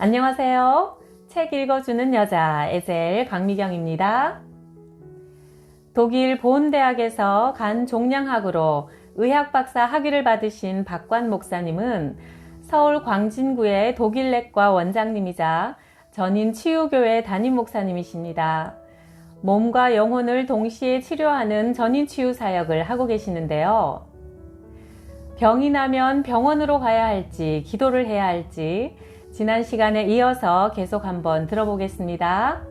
안녕하세요. 책 읽어주는 여자 에젤 강미경입니다. 독일 본 대학에서 간 종양학으로 의학박사 학위를 받으신 박관 목사님은 서울 광진구의 독일내과 원장님이자 전인 치유교회 담임 목사님이십니다. 몸과 영혼을 동시에 치료하는 전인 치유 사역을 하고 계시는데요. 병이 나면 병원으로 가야 할지 기도를 해야 할지 지난 시간에 이어서 계속 한번 들어보겠습니다.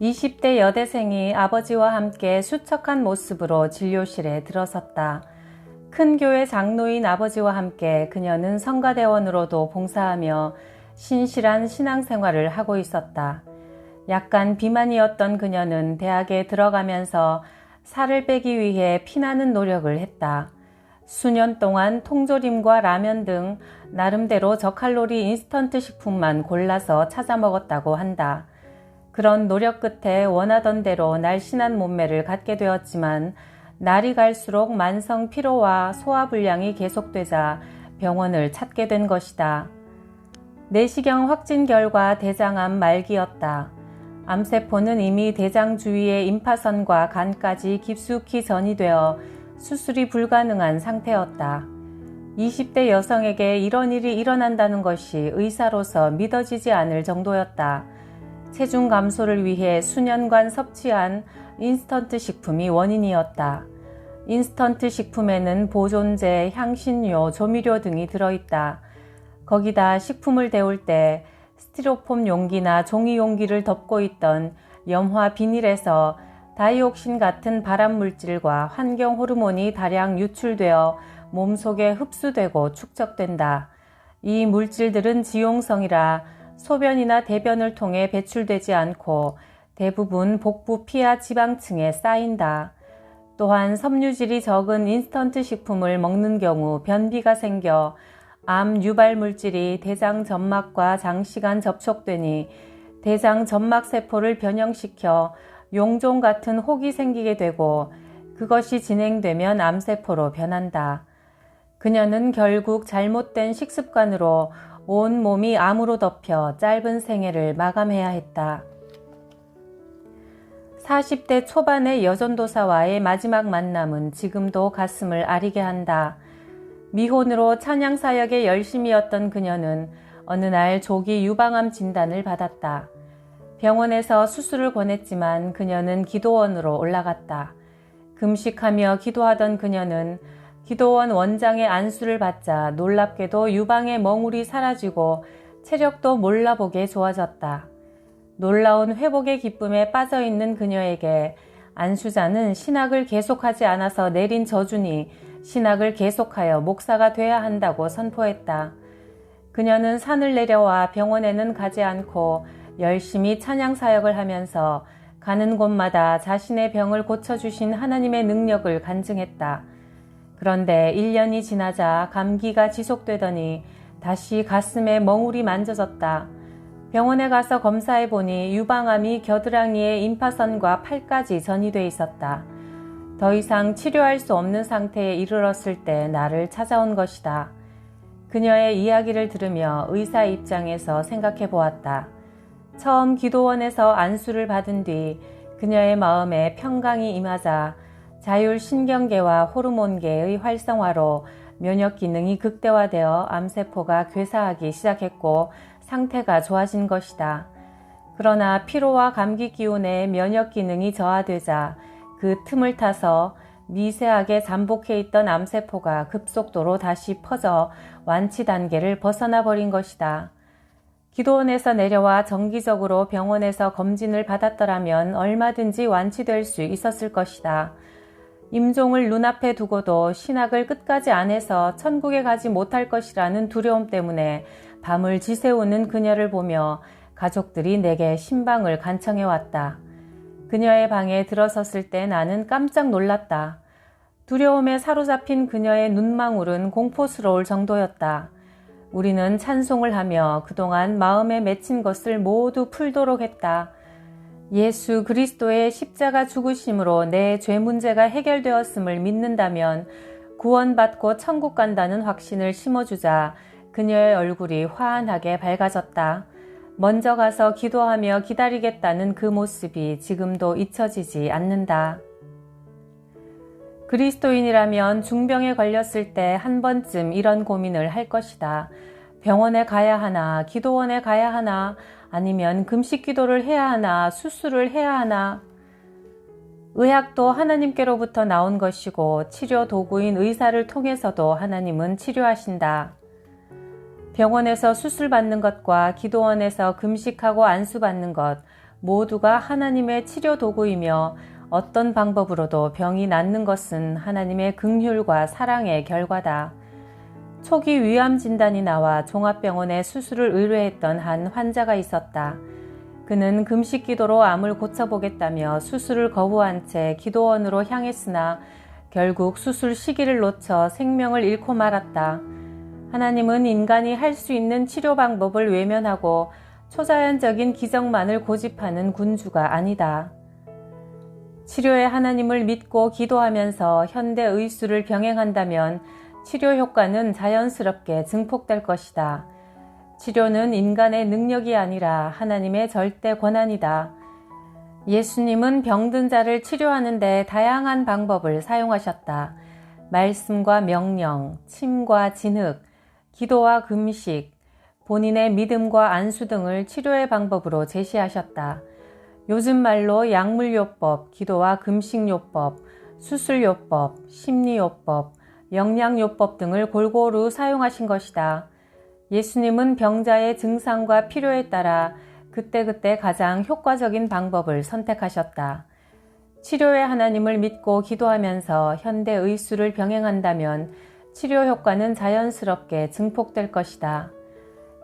20대 여대생이 아버지와 함께 수척한 모습으로 진료실에 들어섰다. 큰 교회 장로인 아버지와 함께 그녀는 성가대원으로도 봉사하며 신실한 신앙생활을 하고 있었다. 약간 비만이었던 그녀는 대학에 들어가면서 살을 빼기 위해 피나는 노력을 했다. 수년 동안 통조림과 라면 등 나름대로 저칼로리 인스턴트 식품만 골라서 찾아 먹었다고 한다. 그런 노력 끝에 원하던 대로 날씬한 몸매를 갖게 되었지만 날이 갈수록 만성 피로와 소화불량이 계속되자 병원을 찾게 된 것이다. 내시경 확진 결과 대장암 말기였다. 암세포는 이미 대장 주위의 임파선과 간까지 깊숙이 전이되어 수술이 불가능한 상태였다. 20대 여성에게 이런 일이 일어난다는 것이 의사로서 믿어지지 않을 정도였다. 체중 감소를 위해 수년간 섭취한 인스턴트 식품이 원인이었다. 인스턴트 식품에는 보존제, 향신료, 조미료 등이 들어있다. 거기다 식품을 데울 때 스티로폼 용기나 종이 용기를 덮고 있던 염화 비닐에서 다이옥신 같은 발암물질과 환경 호르몬이 다량 유출되어 몸속에 흡수되고 축적된다. 이 물질들은 지용성이라 소변이나 대변을 통해 배출되지 않고 대부분 복부 피하 지방층에 쌓인다. 또한 섬유질이 적은 인스턴트 식품을 먹는 경우 변비가 생겨 암 유발 물질이 대장 점막과 장시간 접촉되니 대장 점막 세포를 변형시켜 용종 같은 혹이 생기게 되고 그것이 진행되면 암세포로 변한다. 그녀는 결국 잘못된 식습관으로 온 몸이 암으로 덮여 짧은 생애를 마감해야 했다. 40대 초반의 여전도사와의 마지막 만남은 지금도 가슴을 아리게 한다. 미혼으로 찬양사역에 열심이었던 그녀는 어느 날 조기 유방암 진단을 받았다. 병원에서 수술을 권했지만 그녀는 기도원으로 올라갔다. 금식하며 기도하던 그녀는 기도원 원장의 안수를 받자 놀랍게도 유방의 멍울이 사라지고 체력도 몰라보게 좋아졌다. 놀라운 회복의 기쁨에 빠져있는 그녀에게 안수자는 신학을 계속하지 않아서 내린 저주니 신학을 계속하여 목사가 돼야 한다고 선포했다. 그녀는 산을 내려와 병원에는 가지 않고 열심히 찬양 사역을 하면서 가는 곳마다 자신의 병을 고쳐주신 하나님의 능력을 간증했다. 그런데 1년이 지나자 감기가 지속되더니 다시 가슴에 멍울이 만져졌다. 병원에 가서 검사해보니 유방암이 겨드랑이의 임파선과 팔까지 전이돼 있었다. 더 이상 치료할 수 없는 상태에 이르렀을 때 나를 찾아온 것이다. 그녀의 이야기를 들으며 의사 입장에서 생각해 보았다. 처음 기도원에서 안수를 받은 뒤 그녀의 마음에 평강이 임하자 자율신경계와 호르몬계의 활성화로 면역 기능이 극대화되어 암세포가 괴사하기 시작했고 상태가 좋아진 것이다. 그러나 피로와 감기 기운에 면역 기능이 저하되자 그 틈을 타서 미세하게 잠복해 있던 암세포가 급속도로 다시 퍼져 완치 단계를 벗어나 버린 것이다. 기도원에서 내려와 정기적으로 병원에서 검진을 받았더라면 얼마든지 완치될 수 있었을 것이다. 임종을 눈앞에 두고도 신학을 끝까지 안 해서 천국에 가지 못할 것이라는 두려움 때문에 밤을 지새우는 그녀를 보며 가족들이 내게 신방을 간청해왔다. 그녀의 방에 들어섰을 때 나는 깜짝 놀랐다. 두려움에 사로잡힌 그녀의 눈망울은 공포스러울 정도였다. 우리는 찬송을 하며 그동안 마음에 맺힌 것을 모두 풀도록 했다. 예수 그리스도의 십자가 죽으심으로 내 죄 문제가 해결되었음을 믿는다면 구원받고 천국 간다는 확신을 심어주자 그녀의 얼굴이 환하게 밝아졌다. 먼저 가서 기도하며 기다리겠다는 그 모습이 지금도 잊혀지지 않는다. 그리스도인이라면 중병에 걸렸을 때 한 번쯤 이런 고민을 할 것이다. 병원에 가야 하나, 기도원에 가야 하나, 아니면 금식 기도를 해야 하나, 수술을 해야 하나. 의학도 하나님께로부터 나온 것이고 치료 도구인 의사를 통해서도 하나님은 치료하신다. 병원에서 수술받는 것과 기도원에서 금식하고 안수받는 것 모두가 하나님의 치료 도구이며 어떤 방법으로도 병이 낫는 것은 하나님의 긍휼과 사랑의 결과다. 초기 위암 진단이 나와 종합병원에 수술을 의뢰했던 한 환자가 있었다. 그는 금식 기도로 암을 고쳐보겠다며 수술을 거부한 채 기도원으로 향했으나 결국 수술 시기를 놓쳐 생명을 잃고 말았다. 하나님은 인간이 할 수 있는 치료 방법을 외면하고 초자연적인 기적만을 고집하는 군주가 아니다. 치료의 하나님을 믿고 기도하면서 현대 의술을 병행한다면 치료 효과는 자연스럽게 증폭될 것이다. 치료는 인간의 능력이 아니라 하나님의 절대 권한이다. 예수님은 병든 자를 치료하는 데 다양한 방법을 사용하셨다. 말씀과 명령, 침과 진흙, 기도와 금식, 본인의 믿음과 안수 등을 치료의 방법으로 제시하셨다. 요즘 말로 약물요법, 기도와 금식요법, 수술요법, 심리요법, 영양요법 등을 골고루 사용하신 것이다. 예수님은 병자의 증상과 필요에 따라 그때그때 가장 효과적인 방법을 선택하셨다. 치료의 하나님을 믿고 기도하면서 현대 의술을 병행한다면 치료 효과는 자연스럽게 증폭될 것이다.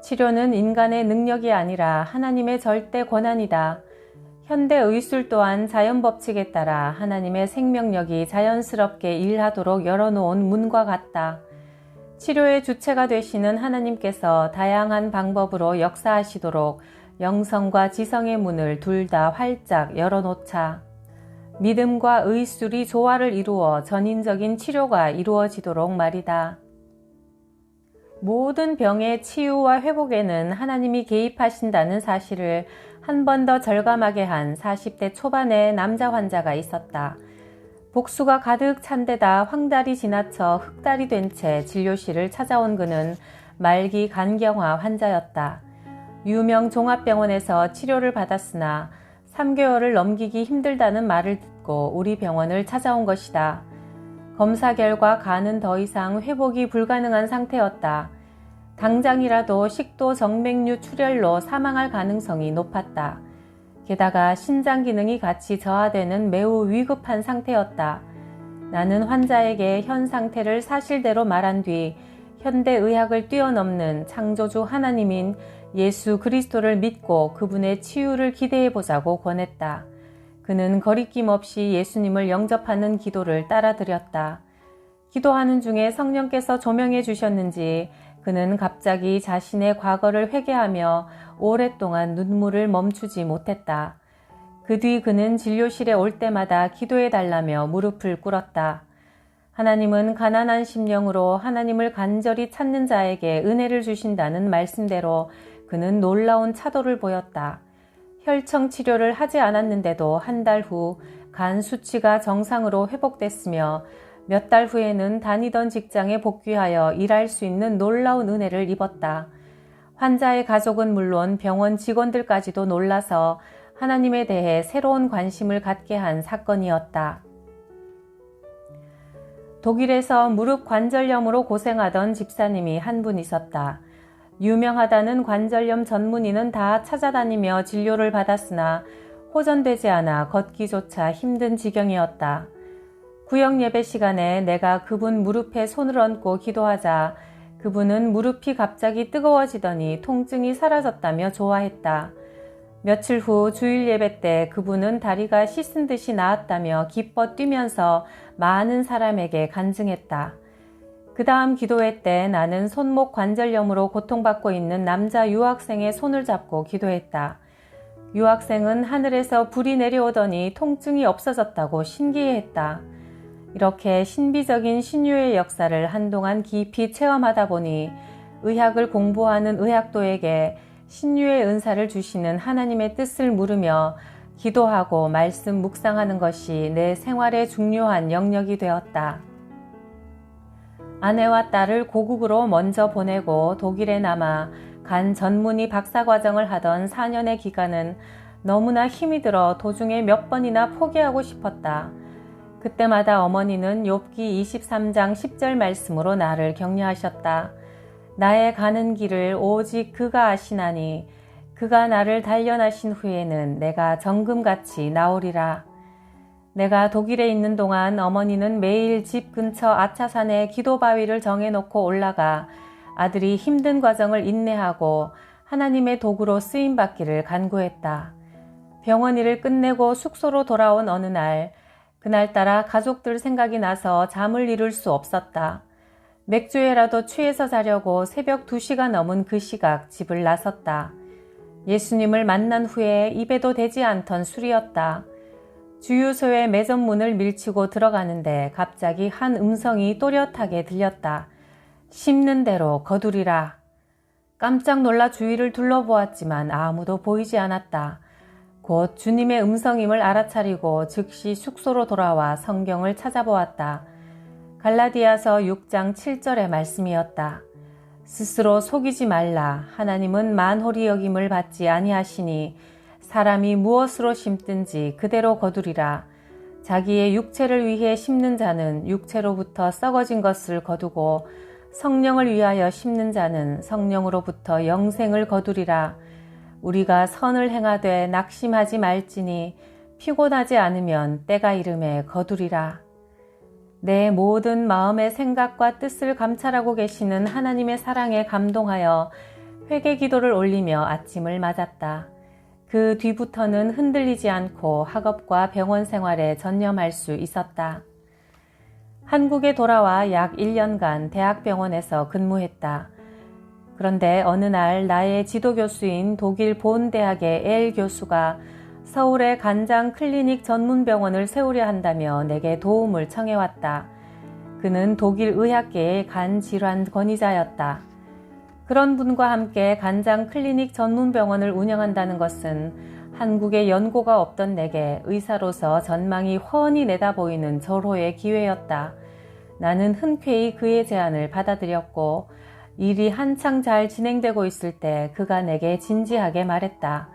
치료는 인간의 능력이 아니라 하나님의 절대 권한이다. 현대 의술 또한 자연 법칙에 따라 하나님의 생명력이 자연스럽게 일하도록 열어놓은 문과 같다. 치료의 주체가 되시는 하나님께서 다양한 방법으로 역사하시도록 영성과 지성의 문을 둘 다 활짝 열어놓자. 믿음과 의술이 조화를 이루어 전인적인 치료가 이루어지도록 말이다. 모든 병의 치유와 회복에는 하나님이 개입하신다는 사실을 한 번 더 절감하게 한 40대 초반의 남자 환자가 있었다. 복수가 가득 찬 데다 황달이 지나쳐 흑달이 된 채 진료실을 찾아온 그는 말기 간경화 환자였다. 유명 종합병원에서 치료를 받았으나 3개월을 넘기기 힘들다는 말을 듣고 우리 병원을 찾아온 것이다. 검사 결과 간은 더 이상 회복이 불가능한 상태였다. 당장이라도 식도 정맥류 출혈로 사망할 가능성이 높았다. 게다가 신장 기능이 같이 저하되는 매우 위급한 상태였다. 나는 환자에게 현 상태를 사실대로 말한 뒤 현대의학을 뛰어넘는 창조주 하나님인 예수 그리스도를 믿고 그분의 치유를 기대해보자고 권했다. 그는 거리낌 없이 예수님을 영접하는 기도를 따라드렸다. 기도하는 중에 성령께서 조명해 주셨는지 그는 갑자기 자신의 과거를 회개하며 오랫동안 눈물을 멈추지 못했다. 그 뒤 그는 진료실에 올 때마다 기도해 달라며 무릎을 꿇었다. 하나님은 가난한 심령으로 하나님을 간절히 찾는 자에게 은혜를 주신다는 말씀대로 그는 놀라운 차도를 보였다. 혈청 치료를 하지 않았는데도 한 달 후 간 수치가 정상으로 회복됐으며 몇 달 후에는 다니던 직장에 복귀하여 일할 수 있는 놀라운 은혜를 입었다. 환자의 가족은 물론 병원 직원들까지도 놀라서 하나님에 대해 새로운 관심을 갖게 한 사건이었다. 독일에서 무릎 관절염으로 고생하던 집사님이 한 분 있었다. 유명하다는 관절염 전문의는 다 찾아다니며 진료를 받았으나 호전되지 않아 걷기조차 힘든 지경이었다. 구역 예배 시간에 내가 그분 무릎에 손을 얹고 기도하자 그분은 무릎이 갑자기 뜨거워지더니 통증이 사라졌다며 좋아했다. 며칠 후 주일 예배 때 그분은 다리가 씻은 듯이 나았다며 기뻐 뛰면서 많은 사람에게 간증했다. 그 다음 기도회 때 나는 손목 관절염으로 고통받고 있는 남자 유학생의 손을 잡고 기도했다. 유학생은 하늘에서 불이 내려오더니 통증이 없어졌다고 신기해했다. 이렇게 신비적인 신유의 역사를 한동안 깊이 체험하다 보니 의학을 공부하는 의학도에게 신유의 은사를 주시는 하나님의 뜻을 물으며 기도하고 말씀 묵상하는 것이 내 생활의 중요한 영역이 되었다. 아내와 딸을 고국으로 먼저 보내고 독일에 남아 간 전문의 박사과정을 하던 4년의 기간은 너무나 힘이 들어 도중에 몇 번이나 포기하고 싶었다. 그때마다 어머니는 욥기 23장 10절 말씀으로 나를 격려하셨다. 나의 가는 길을 오직 그가 아시나니 그가 나를 단련하신 후에는 내가 정금같이 나오리라. 내가 독일에 있는 동안 어머니는 매일 집 근처 아차산에 기도바위를 정해놓고 올라가 아들이 힘든 과정을 인내하고 하나님의 도구로 쓰임받기를 간구했다. 병원 일을 끝내고 숙소로 돌아온 어느 날, 그날따라 가족들 생각이 나서 잠을 이룰 수 없었다. 맥주에라도 취해서 자려고 새벽 2시가 넘은 그 시각 집을 나섰다. 예수님을 만난 후에 입에도 대지 않던 술이었다. 주유소의 매점 문을 밀치고 들어가는데 갑자기 한 음성이 또렷하게 들렸다. 심는 대로 거두리라. 깜짝 놀라 주위를 둘러보았지만 아무도 보이지 않았다. 곧 주님의 음성임을 알아차리고 즉시 숙소로 돌아와 성경을 찾아보았다. 갈라디아서 6장 7절의 말씀이었다. 스스로 속이지 말라. 하나님은 만홀히 여김을 받지 아니하시니 사람이 무엇으로 심든지 그대로 거두리라. 자기의 육체를 위해 심는 자는 육체로부터 썩어진 것을 거두고 성령을 위하여 심는 자는 성령으로부터 영생을 거두리라. 우리가 선을 행하되 낙심하지 말지니 피곤하지 않으면 때가 이름에 거두리라. 내 모든 마음의 생각과 뜻을 감찰하고 계시는 하나님의 사랑에 감동하여 회개 기도를 올리며 아침을 맞았다. 그 뒤부터는 흔들리지 않고 학업과 병원 생활에 전념할 수 있었다. 한국에 돌아와 약 1년간 대학병원에서 근무했다. 그런데 어느 날 나의 지도교수인 독일 본대학의 엘 교수가 서울에 간장 클리닉 전문병원을 세우려 한다며 내게 도움을 청해왔다. 그는 독일 의학계의 간질환 권위자였다. 그런 분과 함께 간장 클리닉 전문병원을 운영한다는 것은 한국에 연고가 없던 내게 의사로서 전망이 훤히 내다보이는 절호의 기회였다. 나는 흔쾌히 그의 제안을 받아들였고 일이 한창 잘 진행되고 있을 때 그가 내게 진지하게 말했다.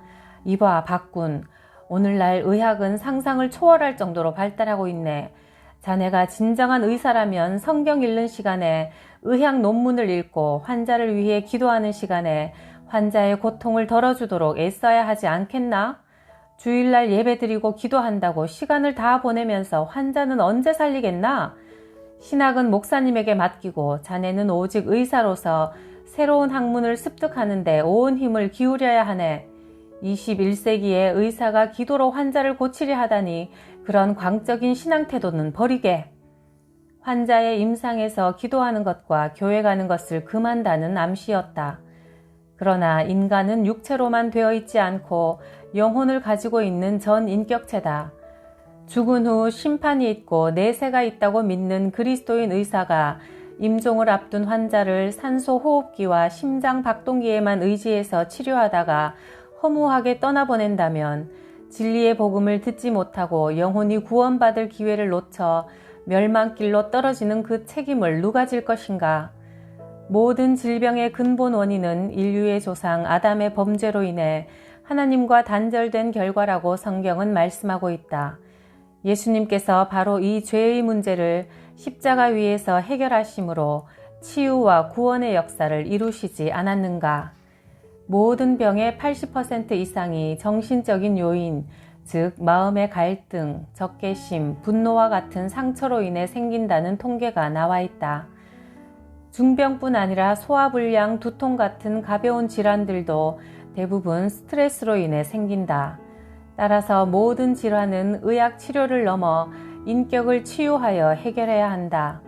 이봐 박군, 오늘날 의학은 상상을 초월할 정도로 발달하고 있네. 자네가 진정한 의사라면 성경 읽는 시간에 의학 논문을 읽고 환자를 위해 기도하는 시간에 환자의 고통을 덜어주도록 애써야 하지 않겠나? 주일날 예배드리고 기도한다고 시간을 다 보내면서 환자는 언제 살리겠나? 신학은 목사님에게 맡기고 자네는 오직 의사로서 새로운 학문을 습득하는 데 온 힘을 기울여야 하네. 21세기에 의사가 기도로 환자를 고치려 하다니 그런 광적인 신앙 태도는 버리게. 환자의 임상에서 기도하는 것과 교회 가는 것을 금한다는 암시였다. 그러나 인간은 육체로만 되어 있지 않고 영혼을 가지고 있는 전 인격체다. 죽은 후 심판이 있고 내세가 있다고 믿는 그리스도인 의사가 임종을 앞둔 환자를 산소 호흡기와 심장 박동기에만 의지해서 치료하다가 허무하게 떠나보낸다면 진리의 복음을 듣지 못하고 영혼이 구원받을 기회를 놓쳐 멸망길로 떨어지는 그 책임을 누가 질 것인가? 모든 질병의 근본 원인은 인류의 조상 아담의 범죄로 인해 하나님과 단절된 결과라고 성경은 말씀하고 있다. 예수님께서 바로 이 죄의 문제를 십자가 위에서 해결하심으로 치유와 구원의 역사를 이루시지 않았는가? 모든 병의 80% 이상이 정신적인 요인, 즉 마음의 갈등, 적개심, 분노와 같은 상처로 인해 생긴다는 통계가 나와 있다. 중병뿐 아니라 소화불량, 두통 같은 가벼운 질환들도 대부분 스트레스로 인해 생긴다. 따라서 모든 질환은 의학 치료를 넘어 인격을 치유하여 해결해야 한다.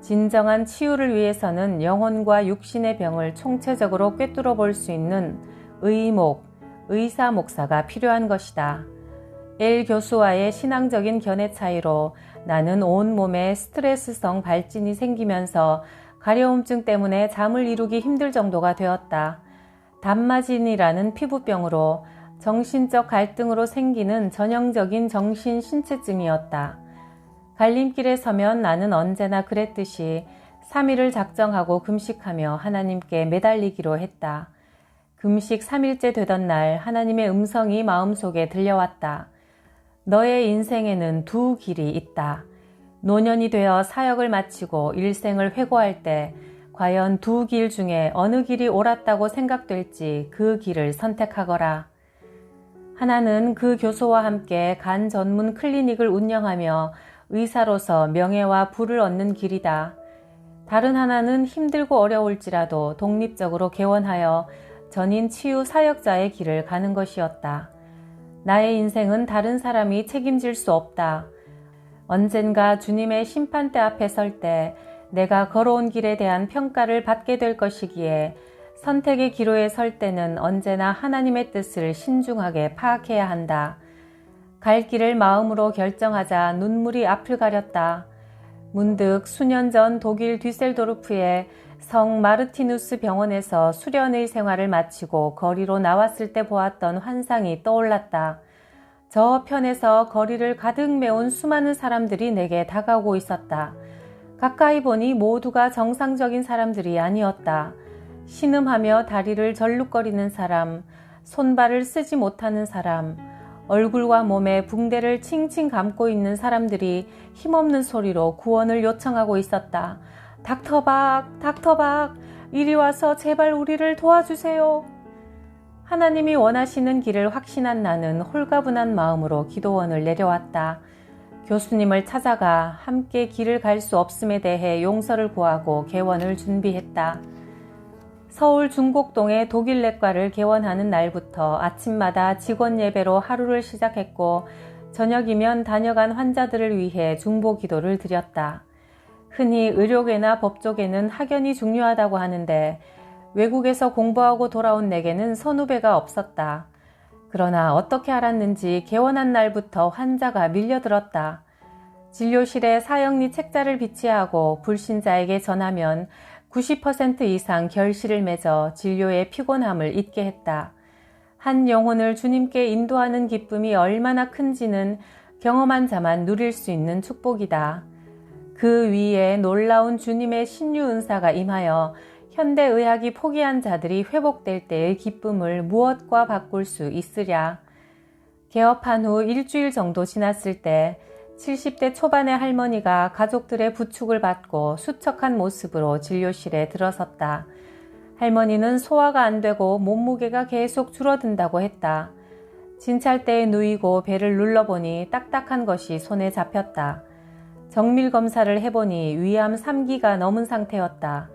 진정한 치유를 위해서는 영혼과 육신의 병을 총체적으로 꿰뚫어 볼 수 있는 의목, 의사 목사가 필요한 것이다. 엘 교수와의 신앙적인 견해 차이로 나는 온몸에 스트레스성 발진이 생기면서 가려움증 때문에 잠을 이루기 힘들 정도가 되었다. 담마진이라는 피부병으로 정신적 갈등으로 생기는 전형적인 정신신체증이었다. 갈림길에 서면 나는 언제나 그랬듯이 3일을 작정하고 금식하며 하나님께 매달리기로 했다. 금식 3일째 되던 날 하나님의 음성이 마음속에 들려왔다. 너의 인생에는 두 길이 있다. 노년이 되어 사역을 마치고 일생을 회고할 때 과연 두 길 중에 어느 길이 옳았다고 생각될지 그 길을 선택하거라. 하나는 그 교소와 함께 간 전문 클리닉을 운영하며 의사로서 명예와 부를 얻는 길이다. 다른 하나는 힘들고 어려울지라도 독립적으로 개원하여 전인 치유 사역자의 길을 가는 것이었다. 나의 인생은 다른 사람이 책임질 수 없다. 언젠가 주님의 심판대 앞에 설 때 내가 걸어온 길에 대한 평가를 받게 될 것이기에 선택의 기로에 설 때는 언제나 하나님의 뜻을 신중하게 파악해야 한다. 갈 길을 마음으로 결정하자 눈물이 앞을 가렸다. 문득 수년 전 독일 뒤셀도르프의 성 마르티누스 병원에서 수련의 생활을 마치고 거리로 나왔을 때 보았던 환상이 떠올랐다. 저 편에서 거리를 가득 메운 수많은 사람들이 내게 다가오고 있었다. 가까이 보니 모두가 정상적인 사람들이 아니었다. 신음하며 다리를 절룩거리는 사람, 손발을 쓰지 못하는 사람, 얼굴과 몸에 붕대를 칭칭 감고 있는 사람들이 힘없는 소리로 구원을 요청하고 있었다. 닥터박, 닥터박, 이리 와서 제발 우리를 도와주세요. 하나님이 원하시는 길을 확신한 나는 홀가분한 마음으로 기도원을 내려왔다. 교수님을 찾아가 함께 길을 갈 수 없음에 대해 용서를 구하고 개원을 준비했다. 서울 중곡동의 독일내과를 개원하는 날부터 아침마다 직원 예배로 하루를 시작했고 저녁이면 다녀간 환자들을 위해 중보 기도를 드렸다. 흔히 의료계나 법조계는 학연이 중요하다고 하는데 외국에서 공부하고 돌아온 내게는 선후배가 없었다. 그러나 어떻게 알았는지 개원한 날부터 환자가 밀려들었다. 진료실에 사형리 책자를 비치하고 불신자에게 전하면 90% 이상 결실을 맺어 진료의 피곤함을 잊게 했다. 한 영혼을 주님께 인도하는 기쁨이 얼마나 큰지는 경험한 자만 누릴 수 있는 축복이다. 그 위에 놀라운 주님의 신유 은사가 임하여 현대의학이 포기한 자들이 회복될 때의 기쁨을 무엇과 바꿀 수 있으랴. 개업한 후 일주일 정도 지났을 때 70대 초반의 할머니가 가족들의 부축을 받고 수척한 모습으로 진료실에 들어섰다. 할머니는 소화가 안 되고 몸무게가 계속 줄어든다고 했다. 진찰대에 누이고 배를 눌러보니 딱딱한 것이 손에 잡혔다. 정밀 검사를 해보니 위암 3기가 넘은 상태였다.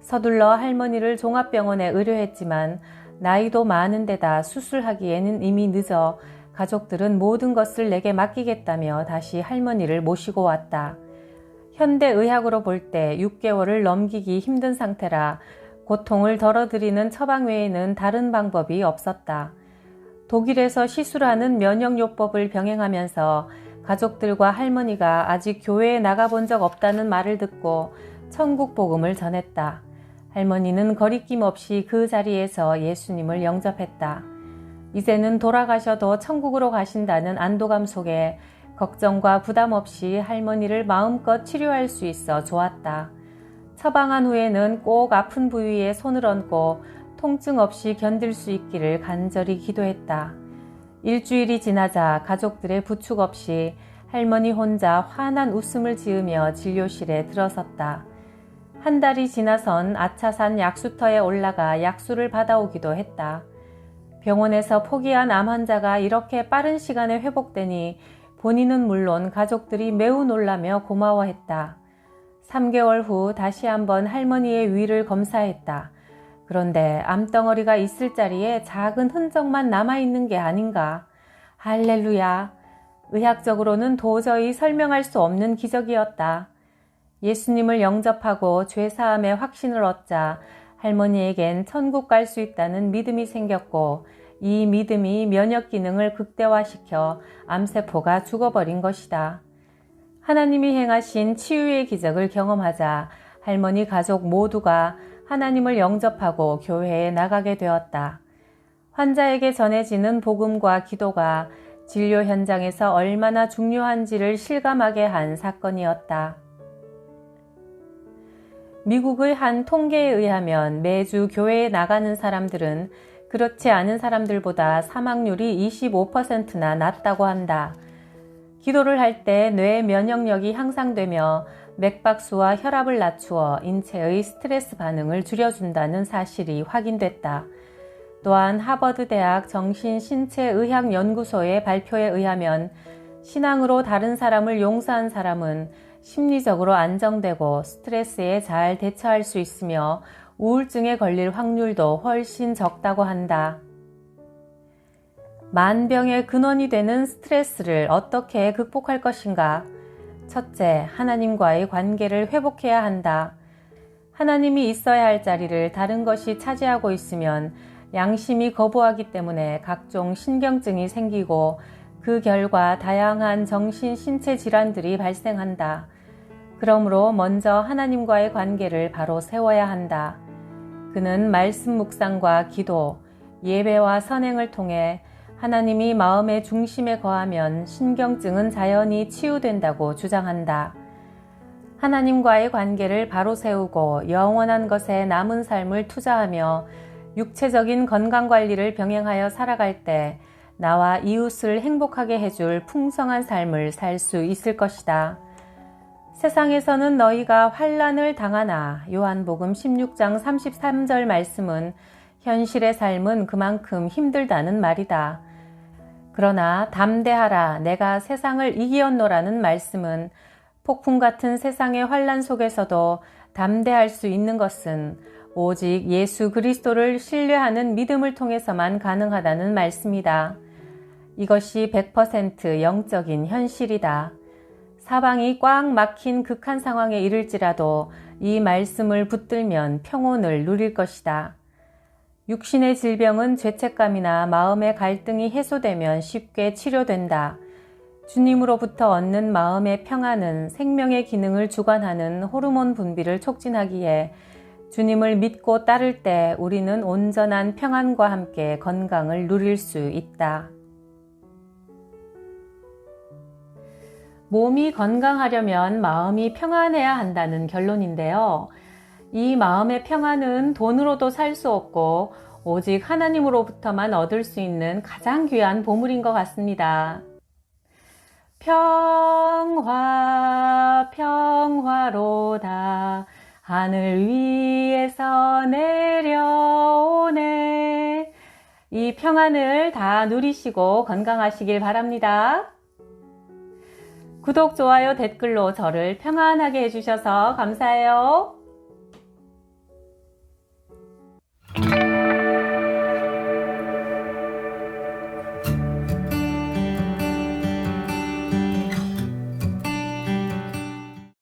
서둘러 할머니를 종합병원에 의료했지만 나이도 많은 데다 수술하기에는 이미 늦어 가족들은 모든 것을 내게 맡기겠다며 다시 할머니를 모시고 왔다. 현대의학으로 볼 때 6개월을 넘기기 힘든 상태라 고통을 덜어드리는 처방 외에는 다른 방법이 없었다. 독일에서 시술하는 면역요법을 병행하면서 가족들과 할머니가 아직 교회에 나가본 적 없다는 말을 듣고 천국 복음을 전했다. 할머니는 거리낌 없이 그 자리에서 예수님을 영접했다. 이제는 돌아가셔도 천국으로 가신다는 안도감 속에 걱정과 부담 없이 할머니를 마음껏 치료할 수 있어 좋았다. 처방한 후에는 꼭 아픈 부위에 손을 얹고 통증 없이 견딜 수 있기를 간절히 기도했다. 일주일이 지나자 가족들의 부축 없이 할머니 혼자 환한 웃음을 지으며 진료실에 들어섰다. 한 달이 지나선 아차산 약수터에 올라가 약수를 받아오기도 했다. 병원에서 포기한 암 환자가 이렇게 빠른 시간에 회복되니 본인은 물론 가족들이 매우 놀라며 고마워했다. 3개월 후 다시 한번 할머니의 위를 검사했다. 그런데 암덩어리가 있을 자리에 작은 흔적만 남아있는 게 아닌가. 할렐루야. 의학적으로는 도저히 설명할 수 없는 기적이었다. 예수님을 영접하고 죄사함의 확신을 얻자 할머니에겐 천국 갈 수 있다는 믿음이 생겼고 이 믿음이 면역 기능을 극대화시켜 암세포가 죽어버린 것이다. 하나님이 행하신 치유의 기적을 경험하자 할머니 가족 모두가 하나님을 영접하고 교회에 나가게 되었다. 환자에게 전해지는 복음과 기도가 진료 현장에서 얼마나 중요한지를 실감하게 한 사건이었다. 미국의 한 통계에 의하면 매주 교회에 나가는 사람들은 그렇지 않은 사람들보다 사망률이 25%나 낮다고 한다. 기도를 할 때 뇌의 면역력이 향상되며 맥박수와 혈압을 낮추어 인체의 스트레스 반응을 줄여준다는 사실이 확인됐다. 또한 하버드대학 정신신체의학연구소의 발표에 의하면 신앙으로 다른 사람을 용서한 사람은 심리적으로 안정되고 스트레스에 잘 대처할 수 있으며 우울증에 걸릴 확률도 훨씬 적다고 한다. 만병의 근원이 되는 스트레스를 어떻게 극복할 것인가? 첫째, 하나님과의 관계를 회복해야 한다. 하나님이 있어야 할 자리를 다른 것이 차지하고 있으면 양심이 거부하기 때문에 각종 신경증이 생기고 그 결과 다양한 정신, 신체 질환들이 발생한다. 그러므로 먼저 하나님과의 관계를 바로 세워야 한다. 그는 말씀 묵상과 기도, 예배와 선행을 통해 하나님이 마음의 중심에 거하면 신경증은 자연히 치유된다고 주장한다. 하나님과의 관계를 바로 세우고 영원한 것에 남은 삶을 투자하며 육체적인 건강관리를 병행하여 살아갈 때 나와 이웃을 행복하게 해줄 풍성한 삶을 살 수 있을 것이다. 세상에서는 너희가 환난을 당하나 요한복음 16장 33절 말씀은 현실의 삶은 그만큼 힘들다는 말이다. 그러나 담대하라 내가 세상을 이기었노라는 말씀은 폭풍 같은 세상의 환난 속에서도 담대할 수 있는 것은 오직 예수 그리스도를 신뢰하는 믿음을 통해서만 가능하다는 말씀이다. 이것이 100% 영적인 현실이다. 사방이 꽉 막힌 극한 상황에 이를지라도 이 말씀을 붙들면 평온을 누릴 것이다. 육신의 질병은 죄책감이나 마음의 갈등이 해소되면 쉽게 치료된다. 주님으로부터 얻는 마음의 평안은 생명의 기능을 주관하는 호르몬 분비를 촉진하기에 주님을 믿고 따를 때 우리는 온전한 평안과 함께 건강을 누릴 수 있다. 몸이 건강하려면 마음이 평안해야 한다는 결론인데요. 이 마음의 평안은 돈으로도 살 수 없고 오직 하나님으로부터만 얻을 수 있는 가장 귀한 보물인 것 같습니다. 평화 평화로다 하늘 위에서 내려오네. 이 평안을 다 누리시고 건강하시길 바랍니다. 구독, 좋아요, 댓글로 저를 평안하게 해주셔서 감사해요.